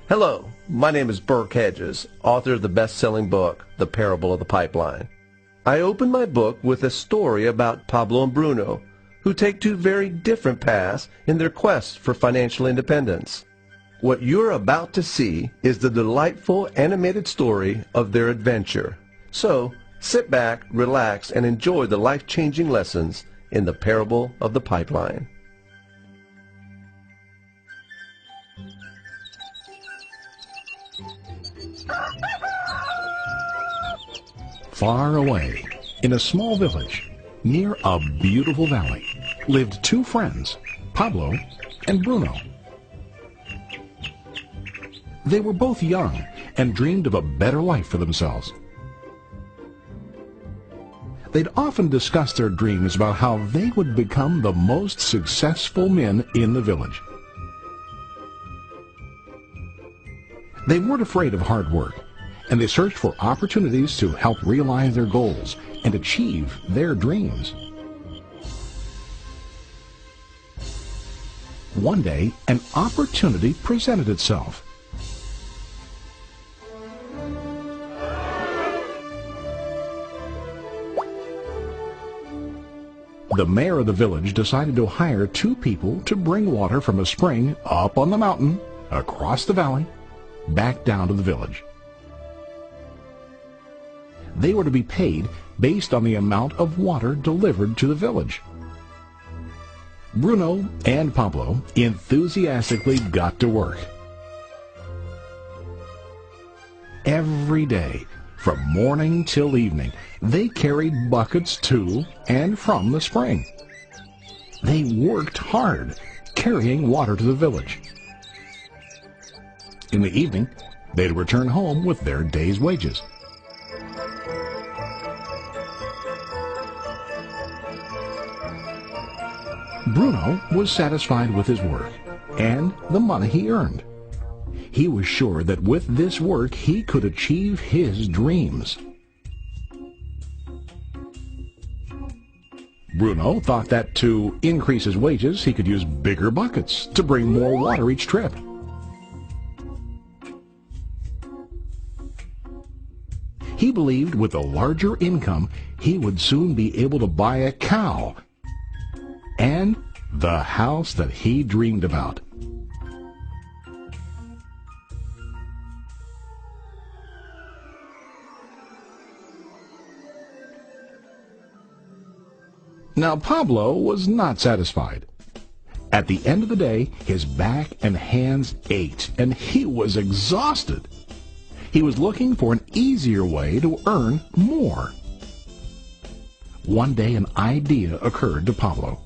Hello, my name is Borik Hidjes, author of the best-selling book, The Parable of the Pipeline. I open my book with a story about Palblo and Bruno, who take two very different paths in their quest for financial independence. What you're about to see is the delightful animated story of their adventure. So, sit back, relax, and enjoy the life-changing lessons in The Parable of the Pipeline. Far away, in a small village, near a beautiful valley, lived two friends, Palblo and Bruno. They were both young and dreamed of a better life for themselves. They'd often discuss their dreams about how they would become the most successful men in the village. They weren't afraid of hard work, and they searched for opportunities to help realize their goals and achieve their dreams. One day, an opportunity presented itself. The mayor of the village decided to hire two people to bring water from a spring up on the mountain, across the valley, back down to the village. They were to be paid based on the amount of water delivered to the village. Bruno and Palblo enthusiastically got to work. Every day, from morning till evening, they carried buckets to and from the spring. They worked hard, carrying water to the village. In the evening, they'd return home with their day's wages. Bruno was satisfied with his work and the money he earned. He was sure that with this work he could achieve his dreams. Bruno thought that to increase his wages he could use bigger buckets to bring more water each trip. He believed with a larger income he would soon be able to buy a cow and the house that he dreamed about. Now Palblo was not satisfied. At the end of the day, his back and hands ached, and he was exhausted. He was looking for an easier way to earn more. One day an idea occurred to Palblo.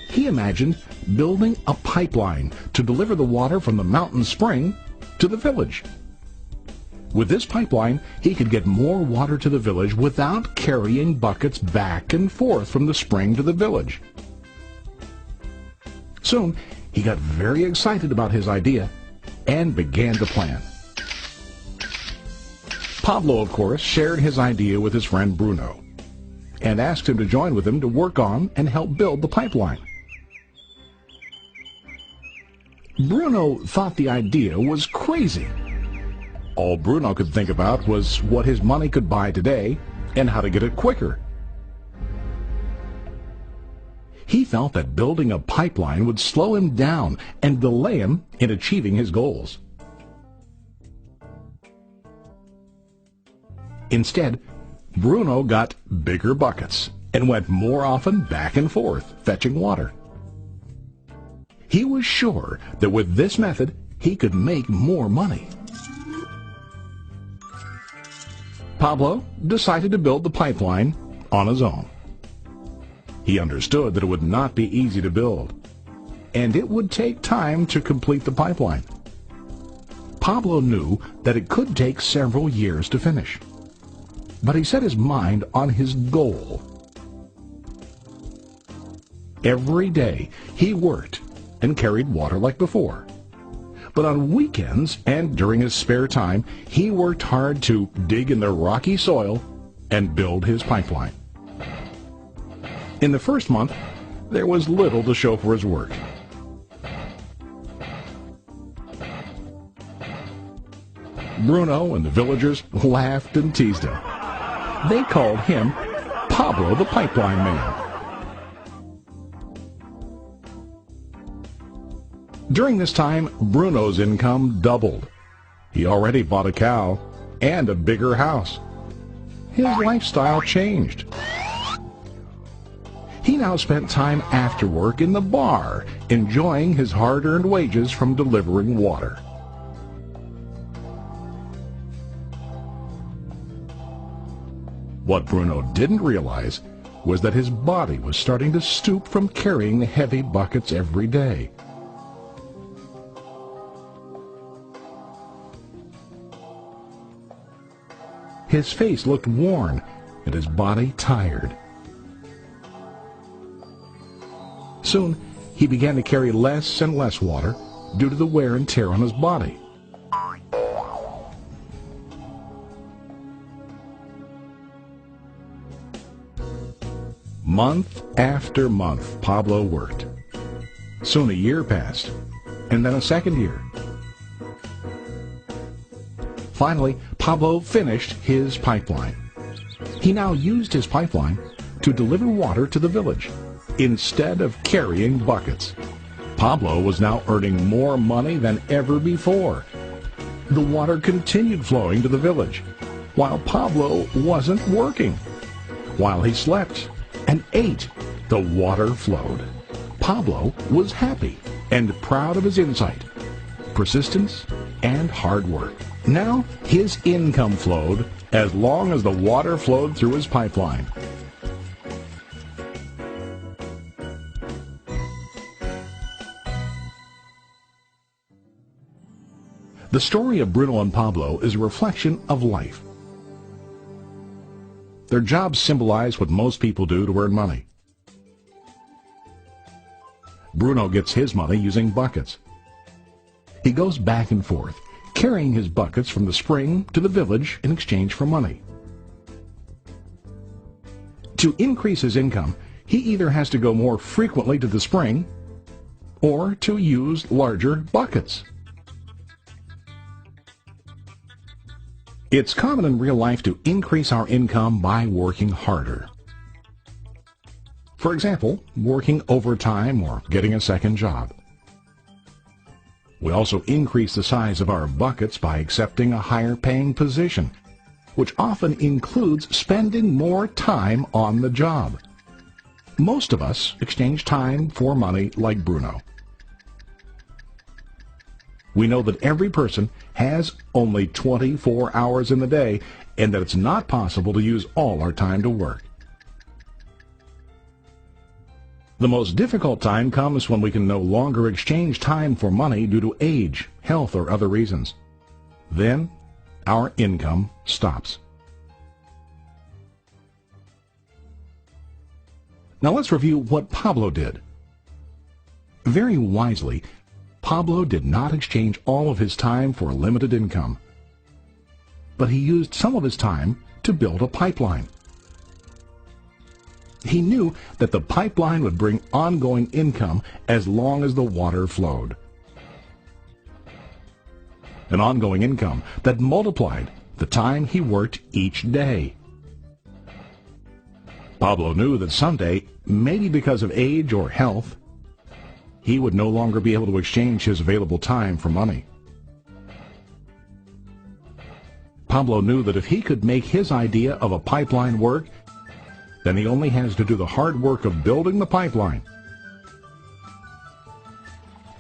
He imagined building a pipeline to deliver the water from the mountain spring to the village. With this pipeline, he could get more water to the village without carrying buckets back and forth from the spring to the village. Soon, he got very excited about his idea and began to plan. Palblo, of course, shared his idea with his friend Bruno and asked him to join with him to work on and help build the pipeline. Bruno thought the idea was crazy. All Bruno could think about was what his money could buy today and how to get it quicker. He felt that building a pipeline would slow him down and delay him in achieving his goals. Instead, Bruno got bigger buckets and went more often back and forth fetching water. He was sure that with this method he could make more money. Palblo decided to build the pipeline on his own. He understood that it would not be easy to build, and it would take time to complete the pipeline. Palblo knew that it could take several years to finish, but he set his mind on his goal. Every day he worked and carried water like before. But on weekends and during his spare time, he worked hard to dig in the rocky soil and build his pipeline. In the first month, there was little to show for his work. Bruno and the villagers laughed and teased him. They called him Palblo the Pipeline Man. During this time, Bruno's income doubled. He already bought a cow and a bigger house. His lifestyle changed. He now spent time after work in the bar, enjoying his hard-earned wages from delivering water. What Bruno didn't realize was that his body was starting to stoop from carrying the heavy buckets every day. His face looked worn and his body tired. Soon, he began to carry less and less water due to the wear and tear on his body. Month after month, Palblo worked. Soon a year passed, and then a second year. Finally, Palblo finished his pipeline. He now used his pipeline to deliver water to the village instead of carrying buckets. Palblo was now earning more money than ever before. The water continued flowing to the village, while Palblo wasn't working. While he slept and ate, the water flowed. Palblo was happy and proud of his insight, persistence, and hard work. Now his income flowed as long as the water flowed through his pipeline. The story of Bruno and Palblo is a reflection of life. Their jobs symbolize what most people do to earn money. Bruno gets his money using buckets. He goes back and forth, carrying his buckets from the spring to the village in exchange for money. To increase his income, he either has to go more frequently to the spring or to use larger buckets. It's common in real life to increase our income by working harder. For example, working overtime or getting a second job. We also increase the size of our buckets by accepting a higher-paying position, which often includes spending more time on the job. Most of us exchange time for money like Bruno. We know that every person has only 24 hours in the day and that it's not possible to use all our time to work. The most difficult time comes when we can no longer exchange time for money due to age, health, or other reasons. Then, our income stops. Now let's review what Palblo did. Very wisely, Palblo did not exchange all of his time for a limited income, but he used some of his time to build a pipeline. He knew that the pipeline would bring ongoing income as long as the water flowed. An ongoing income that multiplied the time he worked each day. Palblo knew that someday, maybe because of age or health, he would no longer be able to exchange his available time for money. Palblo knew that if he could make his idea of a pipeline work, then he only has to do the hard work of building the pipeline.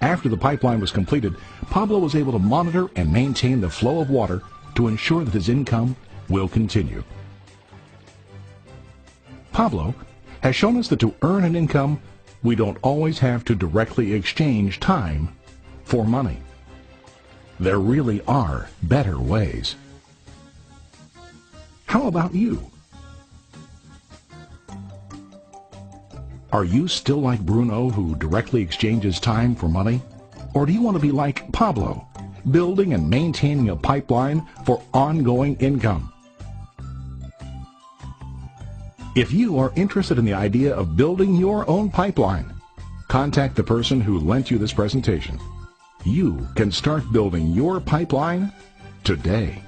After the pipeline was completed, Palblo was able to monitor and maintain the flow of water to ensure that his income will continue. Palblo has shown us that to earn an income, we don't always have to directly exchange time for money. There really are better ways. How about you? Are you still like Bruno, who directly exchanges time for money? Or do you want to be like Palblo, building and maintaining a pipeline for ongoing income? If you are interested in the idea of building your own pipeline, contact the person who lent you this presentation. You can start building your pipeline today.